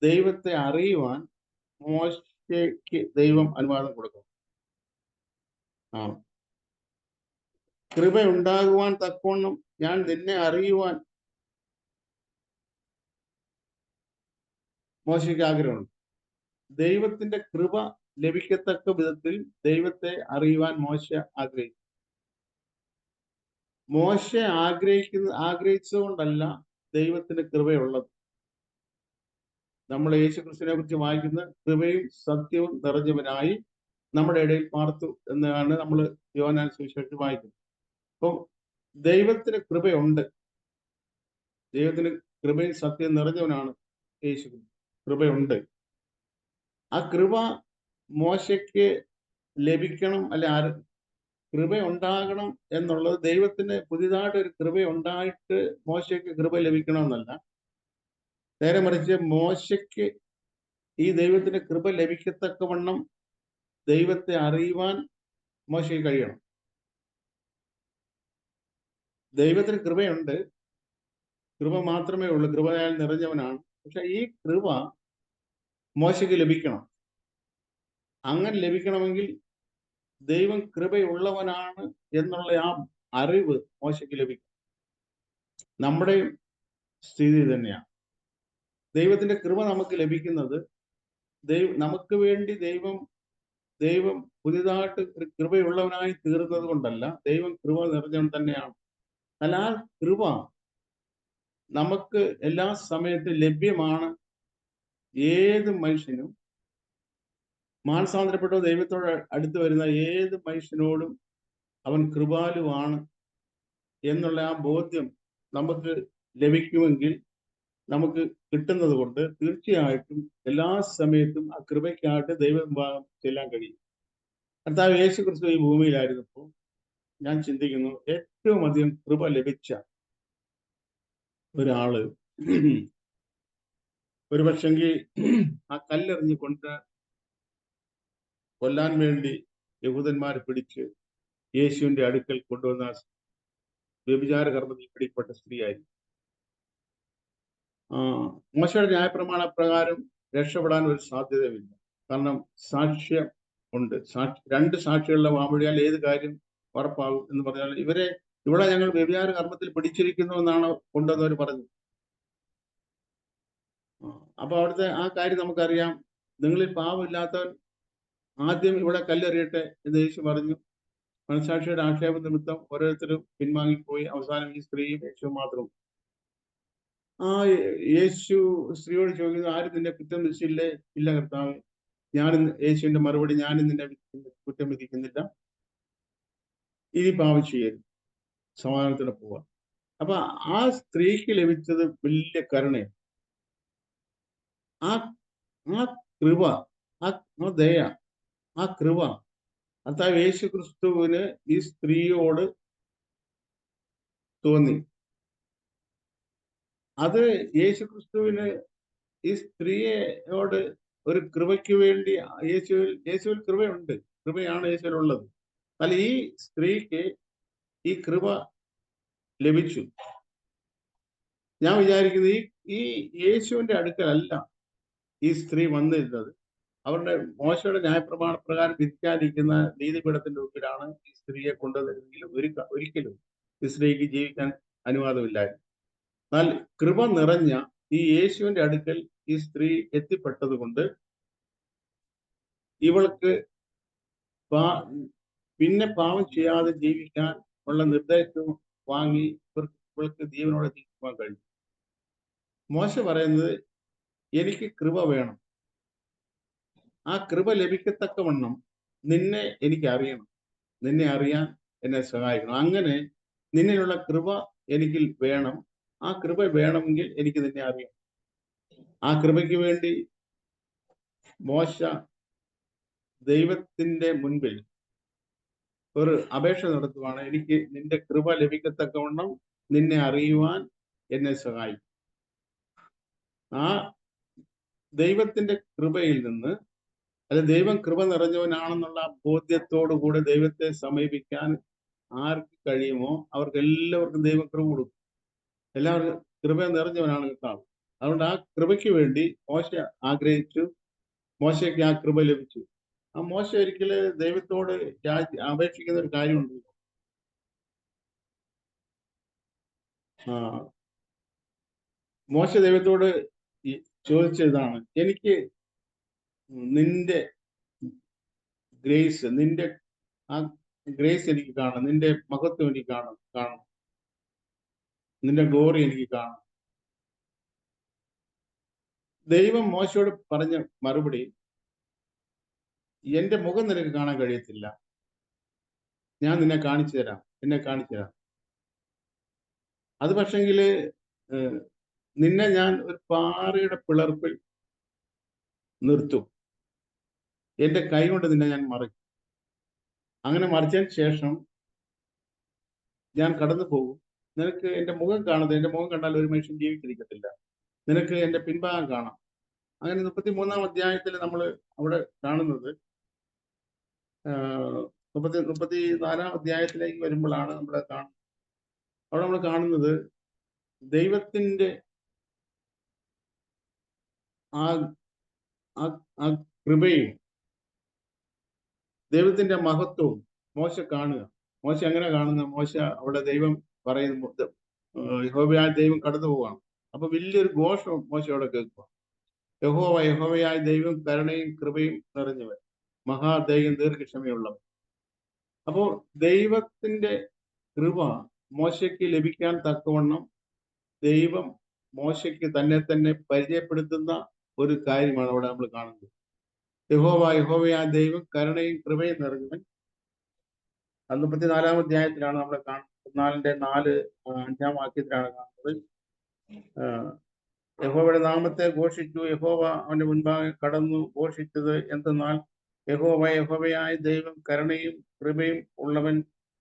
ദൈവത്തെ അറിയുവാൻ മോശയ്ക്ക് ദൈവം അനുവാദം കൊടുക്കും. കൃപയുണ്ടാകുവാൻ തക്കവണ്ണം ഞാൻ നിന്നെ അറിയുവാൻ മോശയ്ക്ക് ആഗ്രഹമുണ്ട്. ദൈവത്തിന്റെ കൃപ ലഭിക്കത്തക്ക വിധത്തിൽ ദൈവത്തെ അറിയുവാൻ മോശ ആഗ്രഹിച്ചു. മോശ ആഗ്രഹിച്ചതുകൊണ്ടല്ല ദൈവത്തിന് കൃപയുള്ളത്. നമ്മൾ യേശുക്രിസ്തുവിനെ കുറിച്ച് വായിക്കുന്ന കൃപയും സത്യവും നിറഞ്ഞവനായി നമ്മുടെ ഇടയിൽ പാർത്തു എന്നാണ് നമ്മൾ യോഹന്നാൻ സുവിശേഷത്തിൽ വായിക്കുന്നത്. അപ്പം ദൈവത്തിന് കൃപയുണ്ട്. ദൈവത്തിന് കൃപയും സത്യം നിറഞ്ഞവനാണ് യേശു. കൃപയുണ്ട്. ആ കൃപ മോശയ്ക്ക് ലഭിക്കണം, കൃപ ഉണ്ടാകണം എന്നുള്ളത് ദൈവത്തിന് പുതിയതായിട്ട് ഒരു കൃപ ഉണ്ടായിട്ട് മോശയ്ക്ക് കൃപ ലഭിക്കണമെന്നല്ല. നേരെ മറിച്ച് മോശയ്ക്ക് ഈ ദൈവത്തിന്റെ കൃപ ലഭിക്കത്തക്കവണ്ണം ദൈവത്തെ അറിയുവാൻ മോശയ്ക്ക് കഴിയണം. ദൈവത്തിന് കൃപയുണ്ട്, കൃപ മാത്രമേ ഉള്ളൂ, കൃപയാൽ നിറഞ്ഞവനാണ്. പക്ഷെ ഈ കൃപ മോശയ്ക്ക് ലഭിക്കണം. അങ്ങനെ ലഭിക്കണമെങ്കിൽ ദൈവം കൃപയുള്ളവനാണ് എന്നുള്ള ആ അറിവ് മോശയ്ക്ക് ലഭിക്കും. നമ്മുടെ സ്ഥിതി തന്നെയാണ്. ദൈവത്തിന്റെ കൃപ നമുക്ക് ലഭിക്കുന്നത് നമുക്ക് വേണ്ടി ദൈവം പുതിയതായിട്ട് ഒരു കൃപയുള്ളവനായി തീർന്നത് കൊണ്ടല്ല, ദൈവം കൃപ നിറഞ്ഞവൻ തന്നെയാണ്. എന്നാൽ ആ കൃപ നമുക്ക് എല്ലാ സമയത്തും ലഭ്യമാണ്. ഏത് മനുഷ്യനും, മാനസാന്തരപ്പെട്ട ദൈവത്തോട് അടുത്ത് വരുന്ന ഏത് മനുഷ്യനോടും അവൻ കൃപാലുവാണ് എന്നുള്ള ആ ബോധ്യം നമുക്ക് ലഭിക്കുമെങ്കിൽ, നമുക്ക് കിട്ടുന്നത് കൊണ്ട് തീർച്ചയായിട്ടും എല്ലാ സമയത്തും ആ കൃപയ്ക്കായിട്ട് ദൈവവിഭാഗം ചെല്ലാൻ കഴിയും. കർത്താവ് യേശു ക്രിസ്തു ഈ ഭൂമിയിലായിരുന്നപ്പോൾ ഞാൻ ചിന്തിക്കുന്നു, ഏറ്റവും അധികം കൃപ ലഭിച്ച ഒരാള് ഒരു പക്ഷെങ്കിൽ ആ കല്ലെറിഞ്ഞ് കൊല്ലാൻ വേണ്ടി യഹൂദന്മാർ പിടിച്ച് യേശുവിന്റെ അടുക്കൽ കൊണ്ടുവന്ന വ്യഭിചാര കർമ്മത്തിൽ പിടിപ്പെട്ട സ്ത്രീയായിരുന്നു. മോശയുടെ ന്യായപ്രമാണ പ്രകാരം രക്ഷപ്പെടാൻ ഒരു സാധ്യതയുമില്ല. കാരണം സാക്ഷ്യം ഉണ്ട്. രണ്ട് സാക്ഷികളുടെ വാമൊഴിയാൽ ഏത് കാര്യം ഉറപ്പാകും എന്ന് പറഞ്ഞാൽ, ഇവിടെ ഞങ്ങൾ വ്യഭിചാര കർമ്മത്തിൽ പിടിച്ചിരിക്കുന്നു എന്നാണ് കൊണ്ടുവന്നവർ പറഞ്ഞത്. അപ്പൊ അവിടുത്തെ ആ കാര്യം നമുക്കറിയാം. നിങ്ങളിൽ പാവമില്ലാത്തവൻ ആദ്യം ഇവിടെ കല്ലെറിയട്ടെ എന്ന് യേശു പറഞ്ഞു. മനസാക്ഷിയുടെ ആക്ഷേപ നിമിത്തം ഓരോരുത്തരും പിൻവാങ്ങിപ്പോയി. അവസാനം ഈ സ്ത്രീയും യേശുവും മാത്രം. ആ യേശു സ്ത്രീയോട് ചോദിക്കുന്നു, ആരും നിന്നെ കുറ്റം വിധിച്ചില്ലേ? ഇല്ല കർത്താവ്. യേശുവിന്റെ മറുപടി, ഞാനും നിന്നെ കുറ്റം വിധിക്കുന്നില്ല, ഇനി പാപം ചെയ്യരുത്, സമാധാനത്തോടെ പോവാം. അപ്പൊ ആ സ്ത്രീക്ക് ലഭിച്ചത് വലിയ കരുണയാണ്. ആ കൃപ, ആ ദയ, ആ കൃപ കർത്താവ് യേശു ക്രിസ്തുവിന് ഈ സ്ത്രീയോട് തോന്നി. അത് യേശു ക്രിസ്തുവിന് ഈ സ്ത്രീയോട് ഒരു കൃപയ്ക്ക് വേണ്ടി യേശുവിൽ കൃപയുണ്ട്. കൃപയാണ് യേശുവിലുള്ളത്. എന്നാൽ ഈ സ്ത്രീക്ക് ഈ കൃപ ലഭിച്ചു. ഞാൻ വിചാരിക്കുന്നത് ഈ യേശുവിന്റെ അടുക്കലല്ല ഈ സ്ത്രീ വന്നിരുന്നത്. അവരുടെ മോശയുടെ ന്യായപ്രമാണ പ്രകാരം വിധിക്കാതിരിക്കുന്ന നീതിപീഠത്തിന്റെ മുമ്പിലാണ് ഈ സ്ത്രീയെ കൊണ്ടുവന്നിരുന്നെങ്കിലും ഒരിക്കലും ഈ സ്ത്രീക്ക് ജീവിക്കാൻ അനുവാദമില്ലായിരുന്നു. എന്നാൽ കൃപ നിറഞ്ഞ ഈ യേശുവിന്റെ അടുക്കൽ ഈ സ്ത്രീ എത്തിപ്പെട്ടത് കൊണ്ട് ഇവൾക്ക് പിന്നെ പാവം ചെയ്യാതെ ജീവിക്കാൻ ഉള്ള നിർദ്ദേശം വാങ്ങി ഇവൾക്ക് ജീവനോടെ ജീവിക്കാൻ കഴിഞ്ഞു. മോശ പറയുന്നത്, എനിക്ക് കൃപ വേണം, ആ കൃപ ലഭിക്കത്തക്കവണ്ണം നിന്നെ എനിക്ക് അറിയണം, നിന്നെ അറിയാൻ എന്നെ സഹായിക്കണം. അങ്ങനെ നിന്നിലുള്ള കൃപ എനിക്ക് വേണം. ആ കൃപ വേണമെങ്കിൽ എനിക്ക് നിന്നെ അറിയാം. ആ കൃപയ്ക്ക് വേണ്ടി മോശ ദൈവത്തിന്റെ മുൻപിൽ ഒരു അപേക്ഷ നടത്തുവാണ്. എനിക്ക് നിന്റെ കൃപ ലഭിക്കത്തക്കവണ്ണം നിന്നെ അറിയുവാൻ എന്നെ സഹായിക്കും. ആ ദൈവത്തിന്റെ കൃപയിൽ നിന്ന്, അല്ലെ ദൈവം കൃപ നിറഞ്ഞവനാണെന്നുള്ള ബോധ്യത്തോടു കൂടെ ദൈവത്തെ സമീപിക്കാൻ ആർക്ക് കഴിയുമോ അവർക്ക് എല്ലാവർക്കും ദൈവം കൃപ കൊടുക്കും. എല്ലാവർക്കും കൃപ നിറഞ്ഞവനാണ് കർത്താവ്. അതുകൊണ്ട് ആ കൃപയ്ക്ക് വേണ്ടി മോശ ആഗ്രഹിച്ചു. മോശയ്ക്ക് ആ കൃപ ലഭിച്ചു. ആ മോശ ഒരിക്കല് ദൈവത്തോട് അപേക്ഷിക്കുന്ന ഒരു കാര്യമുണ്ട്. മോശ ദൈവത്തോട് ചോദിച്ചതാണ്, എനിക്ക് നിന്റെ ഗ്രേസ്, നിന്റെ ആ ഗ്രേസ് എനിക്ക് കാണണം, നിന്റെ മഹത്വം എനിക്ക് കാണണം, നിന്റെ ഗ്ലോറി എനിക്ക് കാണണം. ദൈവം മോശയോട് പറഞ്ഞ മറുപടി, എന്റെ മുഖം നിനക്ക് കാണാൻ കഴിയത്തില്ല, ഞാൻ നിന്നെ കാണിച്ചു തരാം, എന്നെ കാണിച്ചു തരാം. അത് പക്ഷെങ്കില് നിന്നെ ഞാൻ ഒരു പാറയുടെ പിളർപ്പിൽ നിർത്തും, എന്റെ കൈ കൊണ്ട് നിന്നെ ഞാൻ മറിക്കും. അങ്ങനെ മറിച്ചതിന് ശേഷം ഞാൻ കടന്നു പോകും. നിനക്ക് എന്റെ മുഖം കാണുന്നത്, എന്റെ മുഖം കണ്ടാൽ ഒരു മനുഷ്യൻ ജീവിച്ചിരിക്കത്തില്ല, നിനക്ക് എന്റെ പിൻഭാഗം കാണാം. അങ്ങനെ 33-ാം അധ്യായത്തിൽ നമ്മൾ അവിടെ കാണുന്നത്, 34-ാം അധ്യായത്തിലേക്ക് വരുമ്പോഴാണ് അവിടെ നമ്മൾ കാണുന്നത് ദൈവത്തിന്റെ ആ കൃപയും ദൈവത്തിന്റെ മഹത്വവും മോശ കാണുക. മോശ എങ്ങനെ കാണുന്ന? മോശ അവിടെ ദൈവം പറയുന്നു, യഹോവയായ ദൈവം കടന്നു പോവാണ്. അപ്പൊ വലിയൊരു ഘോഷം മോശയോടെ കേൾക്കുക. യഹോവയായ ദൈവം കരുണയും കൃപയും നിറഞ്ഞവൻ, മഹാദൈവം ദീർഘക്ഷമയുള്ളവൻ. അപ്പോ ദൈവത്തിന്റെ കൃപ മോശയ്ക്ക് ലഭിക്കാൻ തക്കവണ്ണം ദൈവം മോശയ്ക്ക് തന്നെ പരിചയപ്പെടുത്തുന്ന ഒരു കാര്യമാണ് അവിടെ നമ്മൾ കാണുന്നത്. യഹോവയായ ദൈവം കരുണയും കൃപയും നിറഞ്ഞവൻ. 54-ാം അധ്യായത്തിലാണ് നമ്മൾ കാണുന്നത്. 5-ാം വാക്യത്തിലാണ് കാണുന്നത്. യഹോവയുടെ നാമത്തെ ഘോഷിച്ചു, യഹോവ അവന്റെ മുൻപാകെ കടന്നു ഘോഷിച്ചത് എന്തെന്നാൽ, യഹോവയായ ദൈവം കരുണയും കൃപയും ഉള്ളവൻ,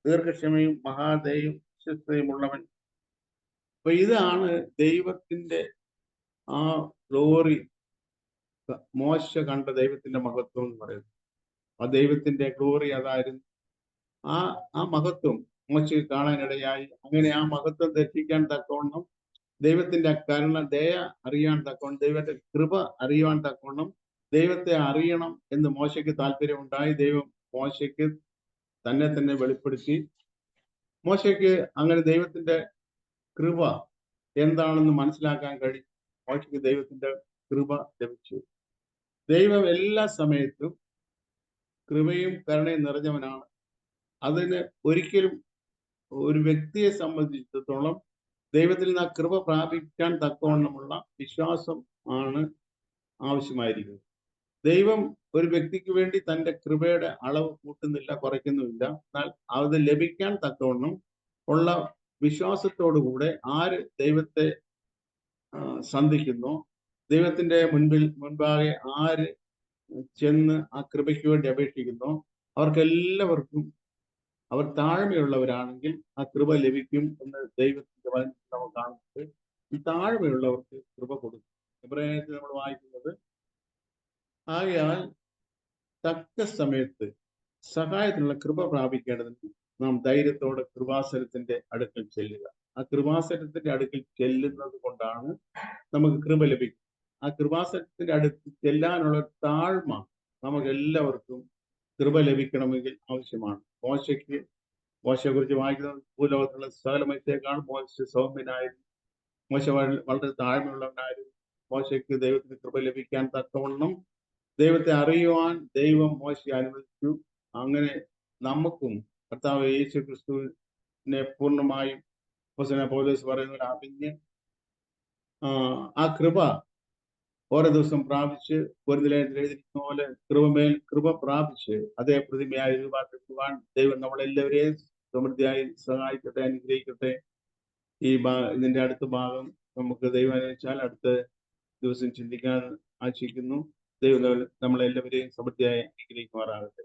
ദീർഘക്ഷമയും മഹാദയും വിശ്വസ്തയും ഉള്ളവൻ. അപ്പൊ ഇതാണ് ദൈവത്തിന്റെ ആ ഗ്ലോറി. മോശ കണ്ട ദൈവത്തിന്റെ മഹത്വം എന്ന് പറയുന്നത്. ആ ദൈവത്തിന്റെ ഗ്ലോറി അതായിരുന്നു. ആ മഹത്വം മോശയ്ക്ക് കാണാനിടയായി. അങ്ങനെ ആ മഹത്വം ദർശിക്കാൻ തക്കവണ്ണം, ദൈവത്തിന്റെ കരുണ, ദയ അറിയാൻ തക്കവണ്ണം, ദൈവത്തിന്റെ കൃപ അറിയാൻ തക്കവണ്ണം, ദൈവത്തെ അറിയണം എന്ന് മോശയ്ക്ക് താല്പര്യമുണ്ടായി. ദൈവം മോശയ്ക്ക് തന്നെ വെളിപ്പെടുത്തി. മോശയ്ക്ക് അങ്ങനെ ദൈവത്തിന്റെ കൃപ എന്താണെന്ന് മനസ്സിലാക്കാൻ കഴിയും. മോശയ്ക്ക് ദൈവത്തിന്റെ കൃപ ലഭിച്ചു. ദൈവം എല്ലാ സമയത്തും കൃപയും കരുണയും നിറഞ്ഞവനാണ്. അതിന് ഒരിക്കലും ഒരു വ്യക്തിയെ സംബന്ധിച്ചിടത്തോളം ദൈവത്തിൽ നിന്ന് ആ കൃപ പ്രാപിക്കാൻ തക്കവണ്ണമുള്ള വിശ്വാസം ആണ് ആവശ്യമായിരിക്കുന്നത്. ദൈവം ഒരു വ്യക്തിക്ക് വേണ്ടി തന്റെ കൃപയുടെ അളവ് കൂട്ടുന്നില്ല, കുറയ്ക്കുന്നുമില്ല. എന്നാൽ അത് ലഭിക്കാൻ തക്കവണ്ണം ഉള്ള വിശ്വാസത്തോടുകൂടെ ആര് ദൈവത്തെ സന്ധിക്കുന്നു, ദൈവത്തിന്റെ മുൻപാകെ ആര് ചെന്ന് ആ കൃപയ്ക്ക് വേണ്ടി അപേക്ഷിക്കുന്നു, അവർക്കെല്ലാവർക്കും അവർ താഴ്മയുള്ളവരാണെങ്കിൽ ആ കൃപ ലഭിക്കും എന്ന് ദൈവത്തിന്റെ വചനത്തിൽ നമ്മൾ കാണുന്നത്. ഈ താഴ്മയുള്ളവർക്ക് കൃപ കൊടുക്കും. എബ്രായത്തിൽ നമ്മൾ വായിക്കുന്നത്, ആകയാൽ തക്ക സമയത്ത് സഹായത്തിനുള്ള കൃപ പ്രാപിക്കേണ്ടതിന് നാം ധൈര്യത്തോടെ കൃപാസനത്തിന്റെ അടുക്കൽ ചെല്ലുക. ആ കൃപാസനത്തിന്റെ അടുക്കൽ ചെല്ലുന്നത് കൊണ്ടാണ് നമുക്ക് കൃപ ലഭിക്കും. ആ കൃപാസനത്തിന്റെ അടുത്ത് ചെല്ലാനുള്ള താഴ്മ നമുക്ക് എല്ലാവർക്കും കൃപ ലഭിക്കണമെങ്കിൽ ആവശ്യമാണ്. മോശയെ കുറിച്ച് വായിക്കുന്നത്, ഭൂലോകത്തുള്ള സകല മനുഷ്യരെക്കാളും മോശ സൗമ്യനായിരുന്നു. മോശ വളരെ താഴ്മയുള്ളവനായിരുന്നു. മോശയ്ക്ക് ദൈവത്തിന് കൃപ ലഭിക്കാൻ തക്കവണ്ണം ദൈവത്തെ അറിയുവാൻ ദൈവം മോശയെ അനുവദിച്ചു. അങ്ങനെ നമുക്കും കർത്താവ് യേശു ക്രിസ്തുവിനെ പൂർണ്ണമായും പൗലോസ് പറയുന്ന അറിഞ്ഞ് ആ കൃപ ഓരോ ദിവസം പ്രാപിച്ച്, കൊരിന്ത്യലേഖനത്തിൽ എഴുതിയിരിക്കുന്ന പോലെ കൃപ പ്രാപിച്ച് അതേ പ്രതിമയായി രൂപാന്തരപ്പെടുവാൻ ദൈവം നമ്മളെല്ലാവരെയും സമൃദ്ധിയായി സഹായിക്കട്ടെ, അനുഗ്രഹിക്കട്ടെ. ഇതിന്റെ അടുത്ത ഭാഗം നമുക്ക് ദൈവം അനുവദിച്ചാൽ അടുത്ത ദിവസം ചിന്തിക്കാൻ ആശിക്കുന്നു. ദൈവം നമ്മളെല്ലാവരെയും സമൃദ്ധിയായി അനുഗ്രഹിക്കുമാറാകട്ടെ.